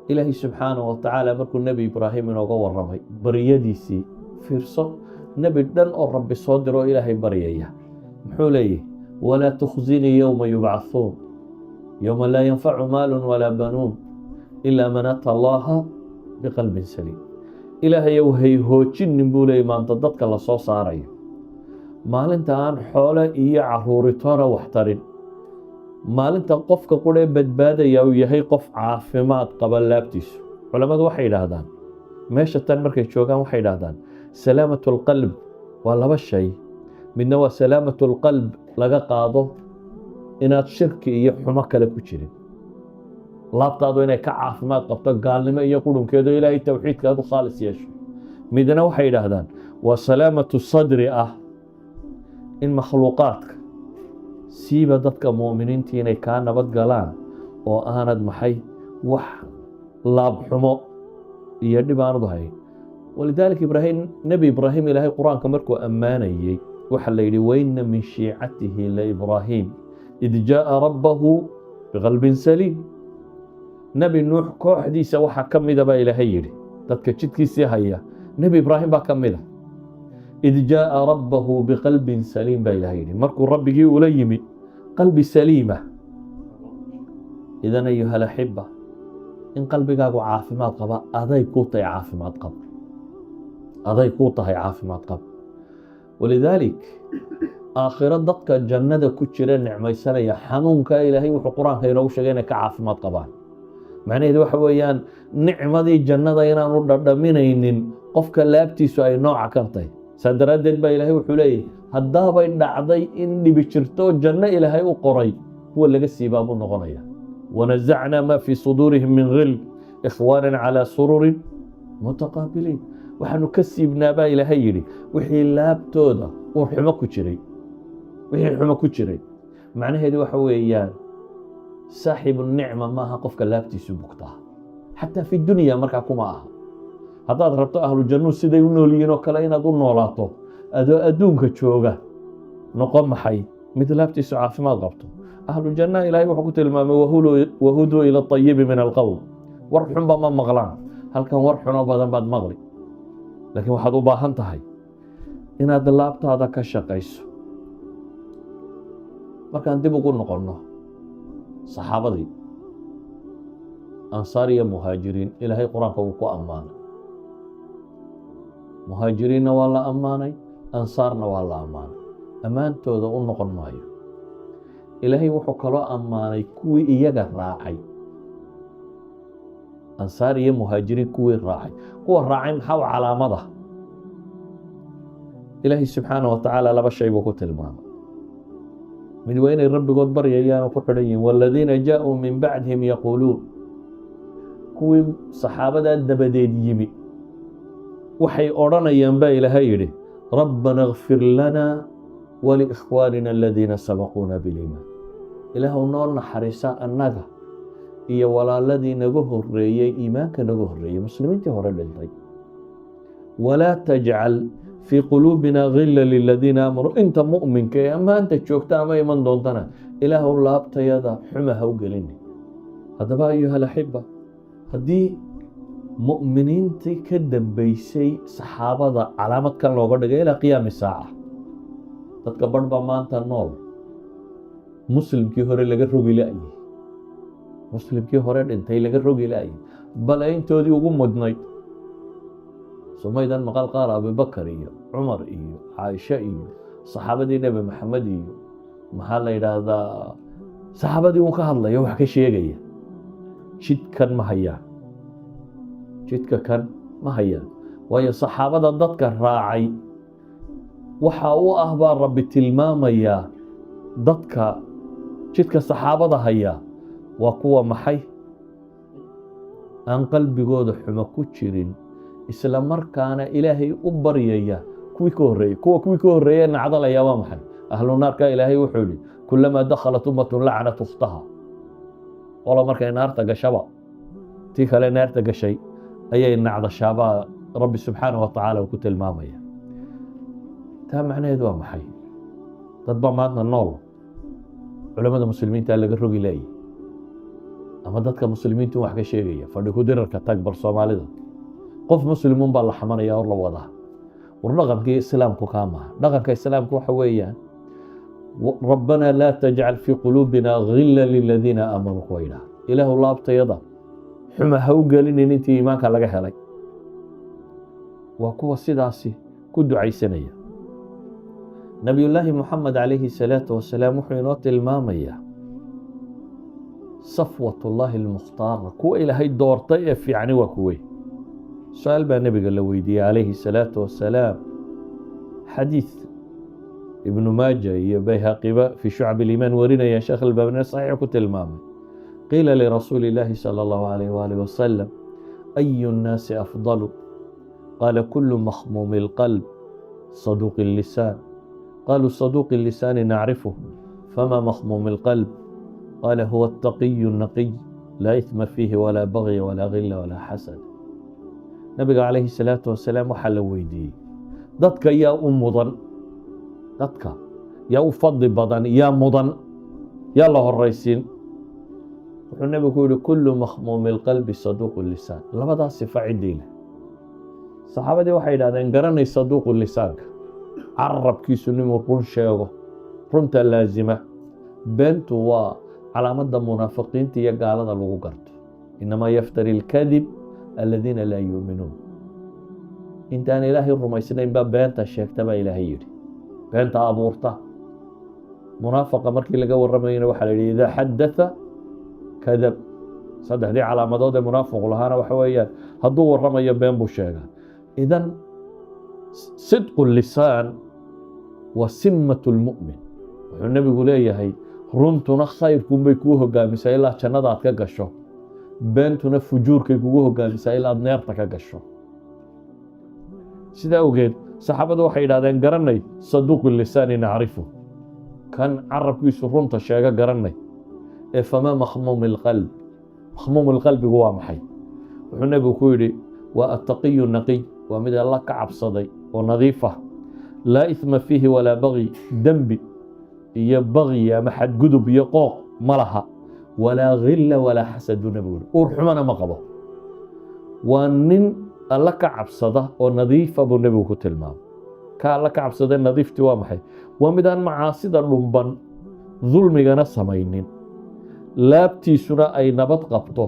A: ilaahay subxaanahu wa tacaala markuu nebi ibraahim inooga warramay baryadiisii, fiirso, nebi dhan oo rabbi soo diroo ilaahay baryaya muxuu leeyahy: walaa tukhzinii yowma yubcahuun yowma laa yanfacu maalun walaa banuun ilaa man ata allaha biqalbin saliim. ilaahayow hay hoojinin buu leeyay maanta dadka la soo saarayo, maalinta aan xoole iyo caruuritoona wax tarin, maalinta qofka quree badbaadaya uu yahay qof caafimaad qaba laabtiisu. culammadu waxay idhaahdaan meesha tan markay joogaan waxay idhaahdaan salaamatu alqalb waa laba shay. midna waa salaamatu alqalb laga qaado inaad shirki iyo xumo kale ku jirin, laabtaadu inay ka caafimaad qabto gaalnimo iyo qurunkeedo ilaahay towxiidkaad u khaalis yeesho. midna waxay idhaahdaan waa salaamatu sadri ah, in makhluuqaadka siiba dadka mu'miniintii inay kaa nabad galaan oo aanad maxay wax laabxumo iyo dhib aanad u hayn. walidaalika nebi ibraahim ilaahay qur-aanka markuu ammaanayey waxaa la yidhi: waina min shiicatihi laibraahim id jaaa rabbahu biqalbin saliim. nebi nuux kooxdiisa waxaa ka mida baa ilaahay yidhi, dadka jidkiisii haya nebi ibraahim baa ka mida. id jaaa rabbahu biqalbin saliim baa ilaahay yidhi, markuu rabbigii ula yimi qalbi saliima. idan ayuha alaxiba, in qalbigaagu caafimaad qaba aday kuu tahay caafimaad qab. walidaalik aakhiro dadka jannada ku jira nicmaysanaya xanuunka ilaahay wuxuu qur-aanka inoogu sheegay inay ka caafimaad qabaan. macnaheedu waxa weeyaan nicmadii jannada inaanu dhadhaminaynin qofka laabtiisu ay nooca kan tahay. saa daraaddeed baa ilaahay wuxuu leeyahy haddaabay dhacday in dhibi jirto janno ilaahay u qoray kuwa laga siibaa buu noqonaya. wanazacnaa maa fii suduurihim min ghill ikhwaanan calaa sururin mutaqaabiliin. waxaanu ka siibnaa baa ilaahay yidhi wixii laabtooda uu xumo ku jiray. macnaheedu waxa weeyaan saaxibu nicma maaha qofka laabtiisu bugtaa, xataa fi dunya markaa kuma aha. haddaad rabto ahlu jannu siday u nool yihiin oo kale inaad u noolaato adoo adduunka jooga, noqon maxay mid laabtiisu caafimaad qabto. ahlu janna ilaahay wuxuu ku tilmaamay wahuduu ila ayibi min alqowl. war xunba ma maqlaan, halkan war xuno badan baad maqli, laakiin waxaad u baahan tahay inaad laabtaada ka shaqayso. markaan dib ugu noqonno saxaabadii أنصار يا مهاجرين إلهي قرآن كوكو أمانة مهاجرين والله أماني أنصارنا والله أمانة أمان تودا ونقن مايو إلهي وحكرا أماني كوي إيجا راعي أنصار يا مهاجرين كوي راعي كوي راعي محاو على مضى إلهي سبحانه وتعالى لبا شيء بكو تلمام من وين الرب قد بري أيام وكحرين والذين جاءوا من بعدهم يقولون كوي صحابة الدبدين يمي وحي أورانا ينبا إلهي يري ربنا اغفر لنا ولإخواننا الذين سبقونا بالإيمان إله نورنا حريصا النغا إيا ولا الذي نغوه الرئي إيمانك نغوه الرئي مسلمين تهور الانتي ولا تجعل في قلوبنا غلا للذين آمنوا أنت مؤمن كي أما أنت تشوكتا ما يمن دونتنا إله الله ابتيادا حمها وقليني هذا بقى أيها الأحبة هذه مؤمنين كدن بيسي صحابة علامة كان لو قد إلى قيام الساعة تتكبر بما أنت النور مسلم كي هوري لغا روغي لأي مسلم كي هوري انتي لغا روغي لأي بل أين تودي وقوم مدنيت سميدا مقال قال أبي بكر إيو عمر إيو عائشة إيو صحابة دي نبي محمد إيو محال إلى هذا صحابة دي مكهر الله يوحكي شيء شد كان مهيان jidka kan ma hayaan waayo saxaabada dadka raacay waxa uu ah baa rabbi tilmaamaya dadka jidka saxaabada haya waa kuwa maxay aan qalbigooda xumo ku jirin isla markaana ilaahay u baryaya kuwii ka horeeyay nacdalaya waa maxay ahlu naarka ilaahay wuxuu yiri kullama dakhalat ummatun la'anat ukhtaha wala markay naarta gashaba tii kale naarta gashay ayay nacda shaabaa rabbi subxaanahu watacaala uu ku tilmaamaya taa macnaheedu waa maxay dad baa maanta nool culamada muslimiinta laga rogi laayay ama dadka muslimiintu wax ka sheegaya fadhi ku dirarka tag bar Soomaalida qof muslimuun baa la xamanaya oo la wadaa war dhaqankii islaamku kaama dhaqanka islaamku waxa weeyaan ربنا لا تجعل في قلوبنا غلا للذين آمنوا قويلا إله الله ابتيضا حما هوغلين انتي إيمانك لغا هلاي وكوا سيداسي كدو عيسانية نبي الله محمد عليه الصلاة والسلام وحينات المامية صفوة الله المختار كو إلى هاي الدور طيف يعني وكوي سؤال بقى النبي قال له ويدي عليه الصلاة والسلام حديث ابن ماجه يبيهقي في شعب الإيمان ورنا يا شيخ البابني صحيح كنت المامي قيل لرسول الله صلى الله عليه وآله وسلم أي الناس أفضل قال كل مخموم القلب صدوق اللسان قالوا صدوق اللسان نعرفه فما مخموم القلب قال هو التقي النقي لا إثم فيه ولا بغي ولا غل ولا حسد نبي عليه الصلاة والسلام وحل ويدي ضدك يا أم ضن ضدك يا أفضل بدن يا مضن يا الله الرئيسين والنبي يقول كل مخموم القلب صدوق اللسان لبدا صفة عديلة صحابة دي waxay yiraahdeen garanay صدوق اللسان carabkiisu inuu run sheego runta laazima beentu waa calaamada munaafiqiinta iyo gaalada lagu garto inama yaftari alkadib alladina la yu'minun intaan ilaahay rumaysnayn ba beenta sheegta ba ilaahay yiri beenta abuurta munaafiqa markii laga waramayna waxa la yiraahdaa hadatha kadab saddexdii calaamadood ee munaafiq lahaana waxa weeyaan hadduu waramayo been buu sheegaa idan صدق اللسان وسمة المؤمن والنبي يقول لي runtu khayr kumay ku hogaamisaa ilaa jannada aad ka gasho beentuna fujuurkay kugu hogaamisaa ilaa aad neerta ka gasho sida ogeed saxaabadu waxay yiraahdeen garanay saduq lisaani naarifu kan arabkiisu runta sheega garanay ee fama makhmum alqalb waa maxay wuxuu nabigu ku yiri waa at-taqiy an-naqi waa mid Allah ka cabsaday oo nadiif ah laa ithma fihi wala baghi dambi iyo baghi ama xad gudub iyo qooq malaha wala ghilla wala hasad nabigu urxumana ma qabo waa nin Allah ka cabsada oo nadiif ah buu nabigu ku tilmaamay ka Allah ka cabsada nadiifti waa maxay waa mid aan macaasida dhumban dulmigana samaynin laabtiisuna ay nabad qabto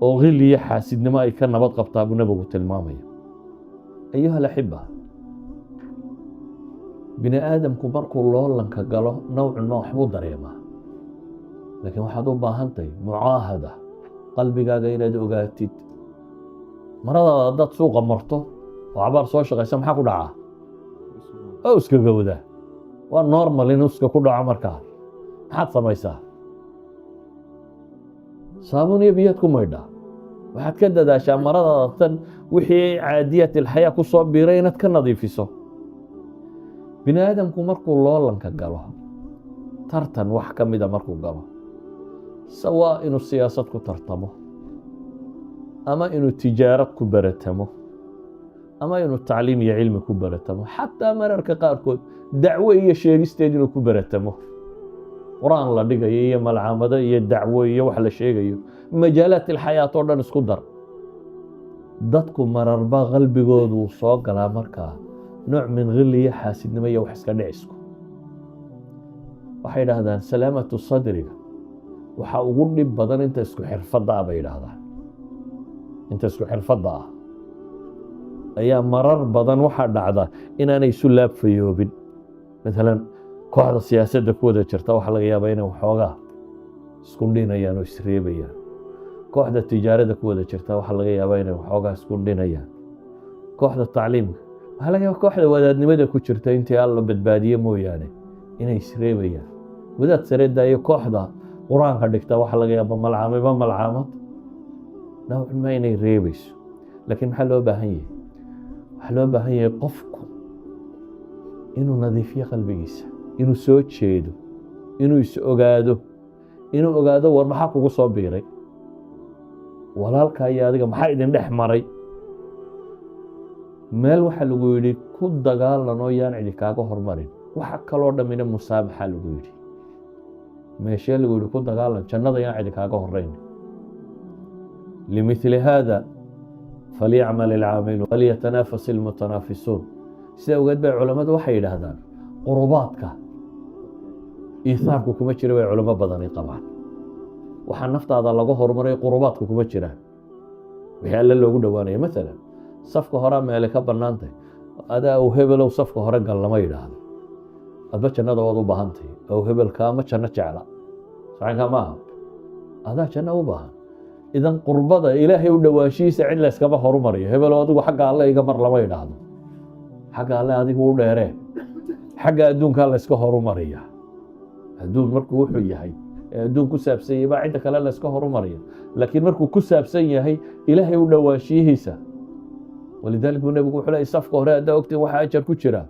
A: oo ghilliya xaasidnimo ay ka nabad qabtaa buu nabigu tilmaamaya. ayuha alaxiba, bini aadamku markuu loolanka galo nowcan ma waxbuu dareemaa, laakiin waxaad u baahantahay mucaahada, qalbigaaga inaad ogaatid. maradaada haddaad suuqa marto oo cabaar soo shaqaysa maxaa ku dhacaa? oo iska gowdaa. waa normal in uska ku dhaco. markaa maxaad samaysaa? saabuun iyo biyaad ku maydhaa. waxaad ka dadaashaa maradaada tan wixii caadiyat ilxayaa ku soo biiray inaad ka nadiifiso. bini aadamku markuu loolanka galo, tartan wax ka mida markuu galo, sawaa inuu siyaasad ku tartamo, ama inuu tijaarad ku baratamo, ama inuu tacliim iyo cilmi ku baratamo, xataa mararka qaarkood dacwo iyo sheegisteed inuu ku baratamo. qur-aan la dhigayo iyo malcamado iyo dacwo iyo wax la sheegayo, majaalaat ilxayaat oo dhan isku dar. dadku mararba qalbigoodu uu soo galaa markaa nooc min khilli iyo xaasidnimo iyo wax iska dhicisku. waxay idhaahdaan salaamatu sadriga waxaa ugu dhib badan inta isku xirfadda ah bay idhaahdaan. inta isku xirfadda ah ayaa marar badan waxaa dhacda inaanay isu laabfayoobin. maalan kooxda siyaasadda ku wada jirta waxaa laga yaabaa inay waxoogaa isku dhinayaan oo isreebayaan. kooxda tijaarada ku wada jirta waxaa laga yaabaa inay waxoogaa isku dhinayaan. kooxda tacliimka waxaa laga yaabaa kooxda wadaadnimada ku jirta intii alla badbaadiye mooyaane inay isreebayaan. wadaad sareedda iyo kooxda qur-aanka dhigta waxaa laga yaabaa malcaamiba malcaamad nawcan ma inay reebayso. laakiin maxaa loo baahan yahay? waxaa loo baahan yahay qofku inuu nadiifiyo qalbigiisa, inuu soo jeedo, inuu is ogaado, inuu ogaado war maxaa kugu soo biiray, walaalkaa iyo adiga maxaa idin dhex maray. meel waxaa lagu yidhi ku dagaalanoo yaan cidi kaaga hormarin, waxa kaloo dhammina musaabaxaa lagu yidhi. meeshee lagu yidhi ku dagaalan, jannada yaan cidi kaaga horeyn. limithli haada falyacmal ilcaamiluun walyatanafas ilmutanaafisuun. sidaa ogeed bay culammadu waxay yidhaahdaan qurubaadka iihaarku kuma jira bay culamo badani qabaan. waxaa naftaada laga horumaray qurubaadku kuma jiraan, wixii alle loogu dhowaanaya. maalan safka horaa meele ka bannaantay, adaa aw hebelow safka hore gal lama yidhaahdo. adba jannada waad u baahantahy. aw hebelkaama janno jecla, saxinkaa maaha, adaa janno u baahan. idan qurbada ilaahay u dhowaanshihiisa cid la yskama horumariyo. hebelow adigu xagga alle iga mar lama yidhaahdo. xagga alle adigu u dheeree. xagga adduunkaa la yska horumariya. adduun markuu wuxuu yahay ee adduun ku saabsan yahay baa cidda kale la yska horumariya. laakiin markuu ku saabsan yahay ilaahay u dhowaanshiyihiisa, walidaalika buu nebigu wuxuu leeyay safka hore haddaa ogtiin waxaa ajar ku jira,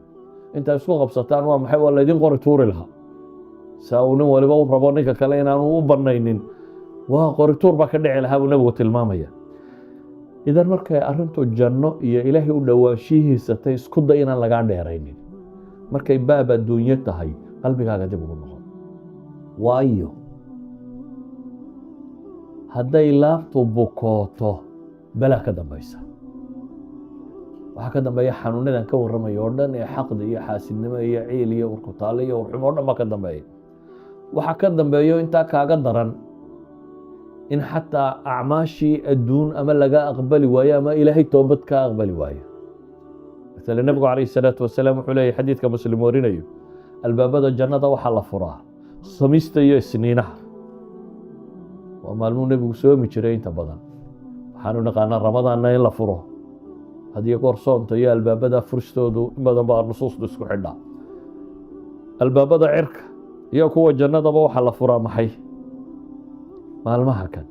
A: intaad isku qabsataan waa maxay? waa laydin qori tuuri lahaa. saa uu nin waliba u rabo ninka kale inaanu u bannaynin, waa qori tuur baa ka dhici lahaa buu nebigu tilmaamaya. idan markay arrintu janno iyo ilaahay u dhowaanshiyihiisa tay isku day inaan lagaa dheeraynin. markay baab adduunyo tahay qalbigaaga dib ugu noqon. waayo hadday laabtu bukooto balaa ka dambaysa. waxaa ka dambeeya xanuunadan ka warramayo oo dhan ee xaqdi iyo xaasidnimo iyo ciil iyo urkutaale iyo urxumo o dhan baa ka dambeeya. waxaa ka dambeeyo intaa kaaga daran in xataa acmaashii adduun ama laga aqbali waayo ama ilaahay toobad kaa aqbali waayo. maala nebigu calayhi salaatu wasalaam wuxuu leeyahy xadiidka muslim warinayo, albaabada jannada waxaa la furaa khamiista iyo isniinaha. waa maalmuu nebigu soomi jiray inta badan. waxaanu naqaanaa ramadaanna in la furo. hadiyo goor soonta iyo albaabada furistoodu in badan baa nusuustu isku xidhaa. albaabada cirka iyo kuwa jannadaba waxaa la furaa maxay? maalmaha kan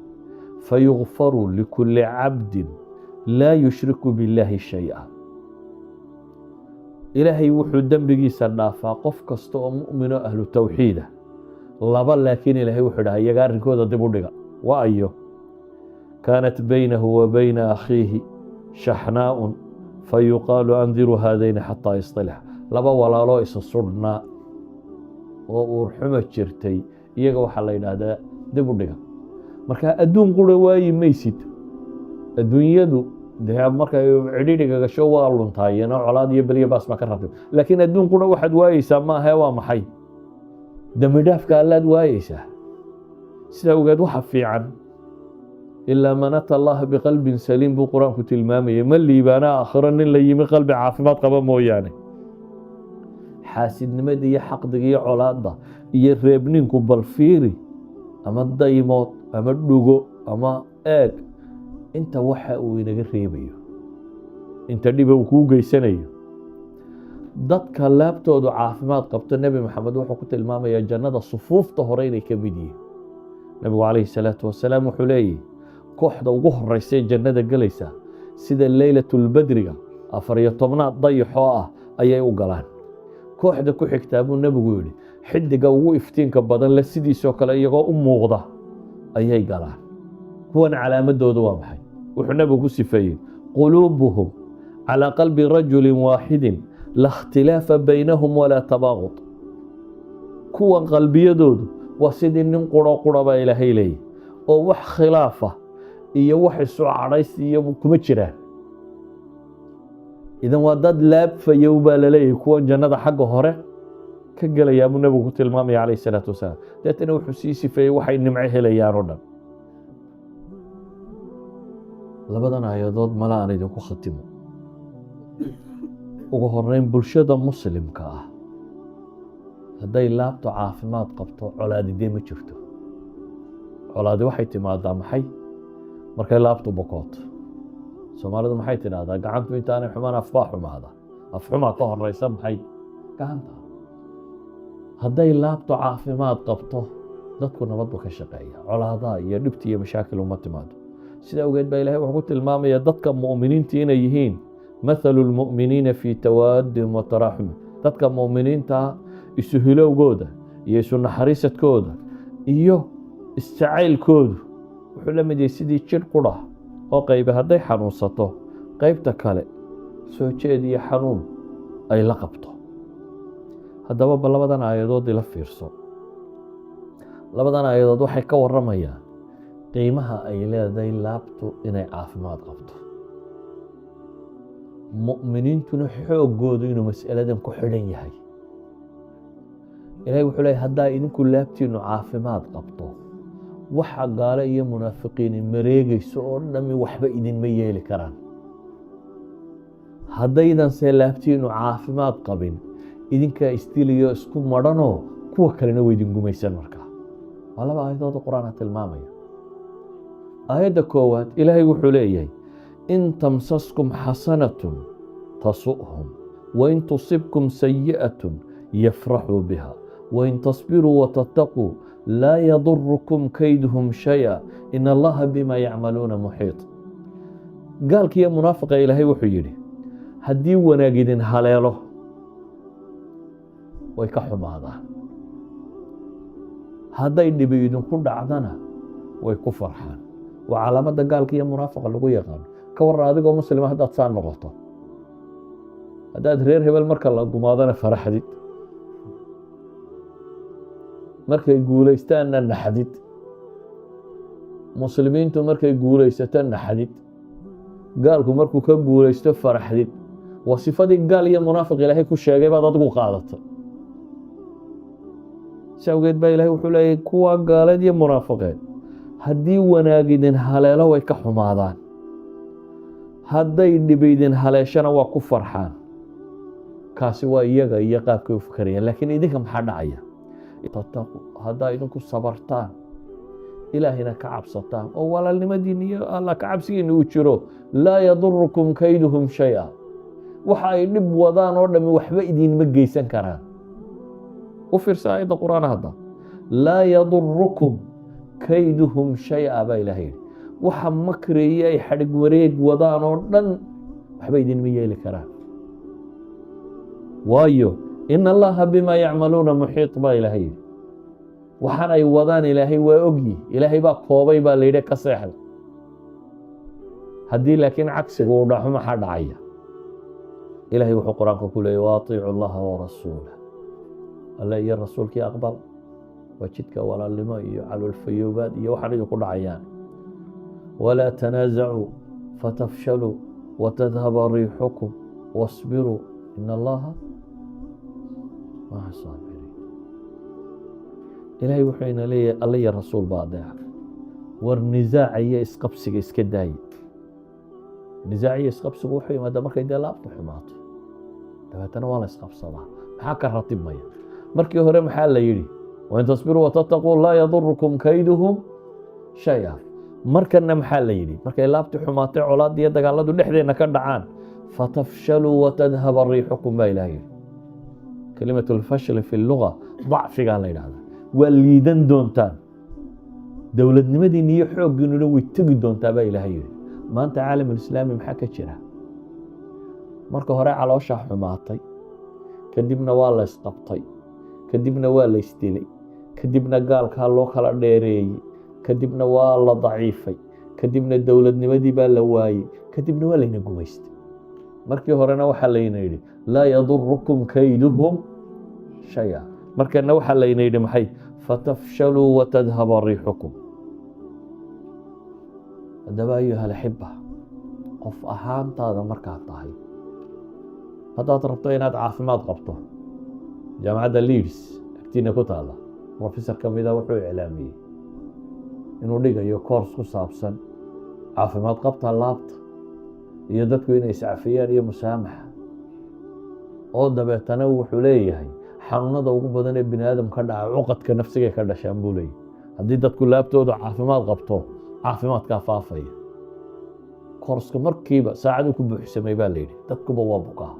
A: fayugfaru likulli cabdin laa yushriku billaahi shay-a. ilaahay wuxuu dembigiisa dhaafaa qof kasta oo mu'mino ahlu tawxiida. laba laakiin ilaahay wuxuu dhaha iyaga arrinkooda dib u dhiga. wa ayo kaanat baynahu wa bayna akhiihi shaxnaa'un fayuqaalu andiruu haadayni xataa yasطilxa. laba walaaloo isa sudhnaa oo uurxuma jirtay, iyaga waxaa la yidhaahdaa dib u dhiga. marka adduun qura waayi maysid. adduunyadu dee markay cidhiidhiga gasho waa luntaayeenoo colaad iyo beliya baas baa ka rabtay. laakiin adduun qura waxaad waayeysaa maahe waa maxay? dembi dhaafka allaad waayeysaa. sidaa ogeed waxa fiican ilaa man ata allaha biqalbin saliim buu qur-aanku tilmaamayay. ma liibaana aakhiro nin la yimi qalbi caafimaad qaba mooyaane. xaasidnimada iyo xaqdiga iyo colaadda iyo reebninku bal fiiri, ama daymood ama dhugo ama eeg, inta waxa uu inaga reebayo, inta dhiba uu kuu geysanayo. dadka laabtoodu caafimaad qabto nebi maxamed wuxuu ku tilmaamayaa jannada sufuufta hore inay ka mid yihiin. nebigu calayhi salaatu wasalaam wuxuu leeyahy kooxda ugu horeysa jannada gelaysa sida leylatulbadriga 14 dayaxoo ah ayay u galaan. kooxda ku xigtaa buu nebigu yidhi xidiga ugu iftiinka badan le sidiisoo kale iyagoo u muuqda ayay galaan. kuwan calaamadoodu waa maxay? wuxuu nebigu ku sifeeyey quluubuhum calaa qalbi rajulin waaxidin la ikhtilaafa baynahum walaa tabaaqud. kuwan qalbiyadoodu waa sidii nin qura baa ilaahay leeyahy oo wax khilaafa iyo wax isu cadhaysi iyo kuma jiraan. idan waa dad laabfayow baa laleeyahay kuwan jannada xagga hore ka gelayaa buu nebigu ku tilmaamaya calayhi salaatu wasalaam. deetana wuxuu sii sifeeyey waxay nimco helayaan oo dhan. labadan aayadood mala aan idinku khatimo. ugu horeyn bulshada muslimka ah hadday laabto caafimaad qabto colaadidee ma jirto. colaadi waxay timaadaa maxay? markay laabtu bokooto. soomaalidu maxay tidhaahdaa gacantu intaanay xumaan afbaa xumaada. afxumaa ka horeysa maxay? gacanta. hadday laabtu caafimaad qabto dadku nabad buu ka shaqeeya, colaadaha iyo dhibta iyo mashaakil uma timaado. sida awgeed baa ilahay wuxuu ku tilmaamaya dadka mu'miniinta inay yihiin mathalu lmu'miniina fii tawaadihim wa taraaxumihim. dadka mu'miniinta isu hilowgooda iyo isu naxariisadkooda iyo isjacaylkoodu wuxuu la mid yahay sidii jidh qura oo qaybe hadday xanuunsato qaybta kale soo jeed iyo xanuun ay la qabto. haddaba ba labadan aayadood ila fiirso. labadan aayadood waxay ka waramayaan qiimaha ay leedahay laabtu inay caafimaad qabto. mu'miniintuna xoogoodu inuu mas'aladan ku xidhan yahay. ilahay wuxuu leeyahy haddaa idinku laabtiinu caafimaad qabto waxa gaale iyo munaafiqiini mareegayso oo dhami waxba idinma yeeli karaan. haddaydanse laabtiinu caafimaad qabin idinkaa isdiliyo isku madhanoo kuwa kalena weydin gumaysan. markaa waa laba aayadood qur-aanka tilmaamaya. aayadda koowaad ilaahay wuxuu leeyahay in tamsaskum xasanatun tasu'hum wain tusibkum sayi'atun yafraxuu biha wain tasbiruu watattaquu laa yadurukum kayduhum shaya in allaha bima yacmaluuna muxiit. gaalkiiyo munaafiqa ilaahay wuxuu yidhi haddii wanaag idin haleelo way ka xumaadaan, hadday dhibi idinku dhacdana way ku farxaan. waa calaamada gaalka iyo munaafiqa lagu yaqaano. ka waran adigoo muslima haddaad saa noqoto, haddaad reer hebel marka la gumaadana faraxdid, markay guulaystaanna naxdid, muslimiintu markay guulaysato naxdid, gaalku markuu ka guulaysto faraxdid. waa sifadii gaal iyo munaafiq ilaahay ku sheegay baad adigu qaadato. si awgeed baa ilahay wuxuu leeyahay kuwa gaaleed iyo munaafiqeed haddii wanaag idin haleelo way ka xumaadaan, hadday dhibi idin haleeshana waa ku farxaan. kaasi waa iyaga iyo qaabkay u fikerayaan. laakiin idinka maxaa dhacaya? haddaa idinku sabartaan, ilaahayna ka cabsataan oo walaalnimadiin iyo alla ka cabsigiina uu jiro, laa yadurukum kayduhum shaya. waxa ay dhib wadaan oo dhami waxba idinma geysan karaan. u fiirsa aayadda qur-aan hadda, laa yadurukum kayduhum shaya baa ilaahay yidhi. waxa makriye ay xadhig wareeg wadaan oo dhan waxba idinma yeeli karaan. waayo in allaha bima yacmaluuna muxiit baa ilaahay yidhi. waxaan ay wadaan ilaahay waa ogyi. ilaahay baa koobay baa la yidhi ka seexda. haddii laakiin cagsigu uu dhaxo maxaa dhacaya? ilaahay wuxuu qur-aanka ku leeyay waatiicu allaha warasuulah. alle iyo rasuulkii aqbal. waa jidka walaalnimo iyo caloolfayoobaad iyo waxaan idinku dhacayaan. walaa tanaasacuu fatafshaluu watadhaba riixukum wasbiruu in allaha maca saabiriin. ilaahay wuxuu ina leeyahay alle iyo rasuul baa adeeca. والنزاع هي إسقبسك إسكداي نزاع هي إسقبسك وحي ما دمرك إذا لا بحماط دبتنا والله إسقبصها حاكا رتب مية مركي هوري محل يري وإن تصبروا وتتقوا لا يضركم كيدهم شيئا مركنا محل يري مركي لا بحماط عولاد دي دغالدو دخدينا كدعان فتفشلوا وتذهب ريحكم ما إلهي كلمة الفشل في اللغة ضعف قال لي هذا والليدن دونتان دولة نمدي نية حوق إنه يتقي دونتا با إلهي ما أنت عالم الإسلامي محاكا جرا مركا هراء على وشا حماطي كدبنا والله اسقبطي كدبنا والله استيلي كدبنا قال كالو كلا ديري كدبنا والله ضعيفي كدبنا دولة نمدي با لواي كدبنا والله نقوميست مركي هراء نوحا لينا يدي لا يضركم كيدهم شيئا مركي نوحا لينا يدي محي فتفشلوا وتذهب ريحكم هذا أيها الأحبة قف أهان هذا مركز طاهي هذا تربطين هذا عافمات قبطه جامعة ليدز اكتينا كتالا بروفيسور كميدا وحوي إعلامي إنه لقى يو كورس كسابسا عافمات قبطه اللابط يددكو إنه إسعافيان يو مسامحة oo dabeetana wuxuu leeyahay xanuunada ugu badan ee bini'aadamka dhaca cuqadka nafsiga ka dhashaan buu leeyahay haddii dadku laabtooda caafimaad qabto caafimaadka faafaya korska markiiba saacadu ku buuxsamay baa leeyahay dadkuba waa bukaa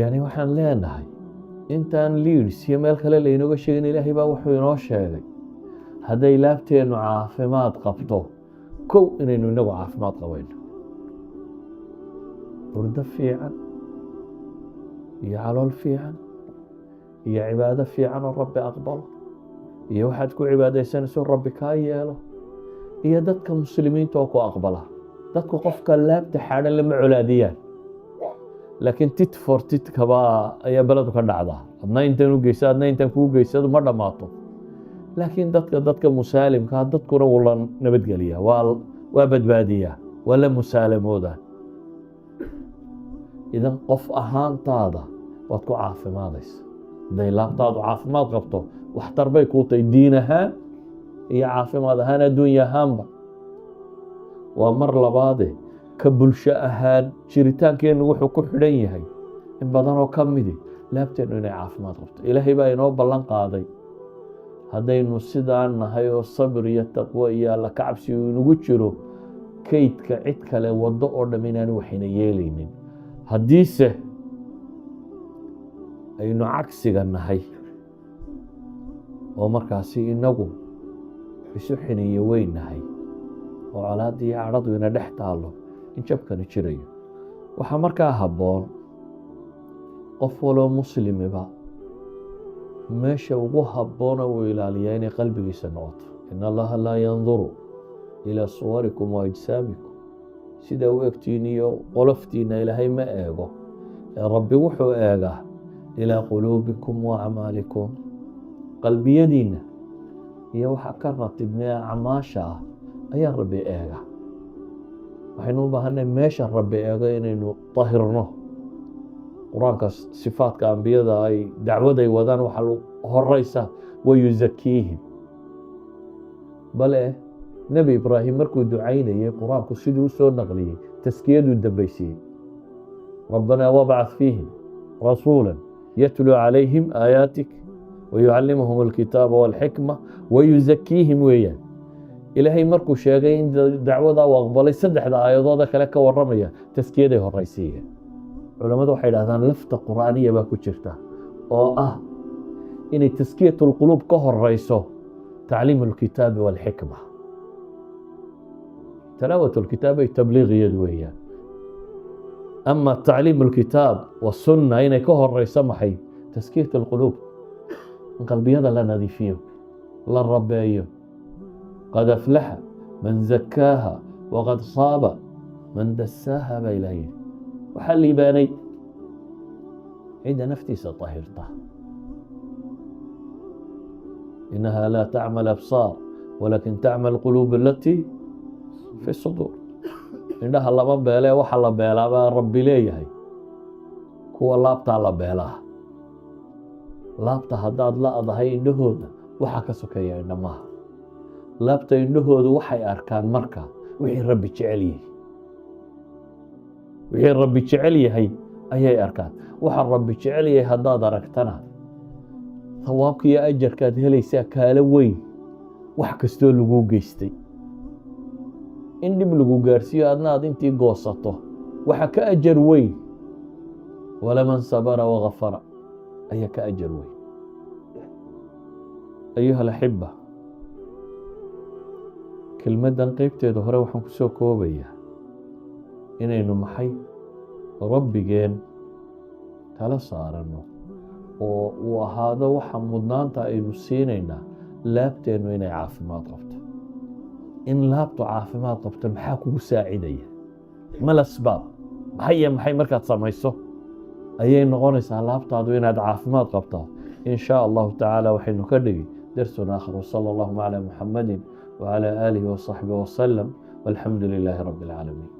A: yani waxaan leenahay intaan Leeds iyo meel kale laynooga sheegin ilaahay baa wuxuu inoo sheegay hadday laabteenu caafimaad qabto kow inaynu inagu caafimaad qabayno ورد فيعا يا علول فيعا يا عبادة فيعا الرب أقبله يا واحد كو عبادة سنسو الرب كاياله يا دتك مسلمين توكو أقبله دتك قفك اللاب تحانا لما علاديان لكن تتفور تتكبا يا بلدك النعضة أدنا انتنو قيساد أدنا انتن كو قيساد مرة ماتو لكن دتك مسالم كان دتك رولا نبت قليا وابد بادية ولا مسالم وده إذا قف أهانتادا وادكو عافماديس داي لابتادو عافماد قبطو واحتر باي كوتاي دينها هي عافماد هانا دنيا هانبا ومر لبادي كبلشا أهان شريتان كين وحو كحرين يهي إن بدانو كمدي لابتين إني عافماد قبطو إلهي باي نو بلان قادي هداينو سيدان نهايو الصبر يتقوى إيا لكعبسي ونقوشرو كيتك عدك لودو أردمينان وحين يالينين haddiise aynu cagsiga nahay oo markaasi inagu isu xiniyo weyn nahay oo colaadii cadhadu ina dhex taalo in jabkani jirayo waxaa markaa habboon qof waloo muslimiba meesha ugu habboona uu ilaaliyaa inay qalbigiisa noqoto in allaha laa yanduru ilaa suwarikum wa ajsaamikum sida u egtiin iyo qoloftiina ilaahay ma eego rabbi wuxuu eegaa ilaa quluubikum wa acmaalikum qalbiyadiina iyo waxa ka ratibnee acmaasha ah ayaa rabbi eega waxaynu u baahanay meesha rabbi eego inaynu tahirno qur-aanka sifaadka ambiyada ay dacwaday wadaan waxa horeysa wayuzakiihim bale نبي إبراهيم مركو دعيني قرآن كسيدو سو نقلي تسكيدو الدبيسي ربنا وابعث فيهم رسولا يتلو عليهم آياتك ويعلمهم الكتاب والحكمة ويزكيهم ويا إلهي مركو شاقين دعوة وأقبلي سدح دا آيات كلك والرمية تسكيده الرئيسية علماء وحيد هذا لفتة قرآنية باكو شرطة إن تسكية القلوب كهر رئيسه تعليم الكتاب والحكمة تلاوة الكتاب تبليغ يدوية أما تعليم الكتاب والسنة أين كهر رئيس محي تسكية القلوب قلبي هذا لا نذي فيه الله الرب أيه قد أفلح من زكاها وقد صاب من دساها بإليه وحلي باني عند نفتي سطهرته إنها لا تعمل أبصار ولكن تعمل قلوب التي في الصدور إنها الله ما بيلا وحلا بيلا ربي ليه هو لابتا الله بيلا laabta haddaad la adahay indhahooda waxaa ka sokeeya indhamaha. laabta indhahoodu waxay arkaan marka wixii rabbi jecel yahay, wixii rabbi jecel yahay ayay arkaan. waxa rabbi jecel yahay haddaad aragtana thawaabka iyo ajarkaad helaysaa kaala weyn wax kastoo laguu geystay. in dhib lagu gaarsiiyo adna aad intii goosato waxa ka ajar weyn. walaman sabara wagafara ayaa ka ajar weyn. ayuha alaxiba, kelmaddan qaybteeda hore waxaan ku soo koobayaa inaynu maxay rabbigeen tala saaranno oo uu ahaado waxa mudnaanta aynu siinaynaa laabteennu inay caafimaad qabto. in laabtu caafimaad qabto maxaa kugu saacidaya? mal asbaab maxay markaad samayso ayay noqonaysaa laabtaadu inaad caafimaad qabtaa. in shaa allahu tacaala waxaynu ka dhigi darsun aakhar. wasala allahuma calaa muxamadin wacalaa aalihi wasaxbihi wasalam walxamdu lilaahi rabbi alcaalamiin.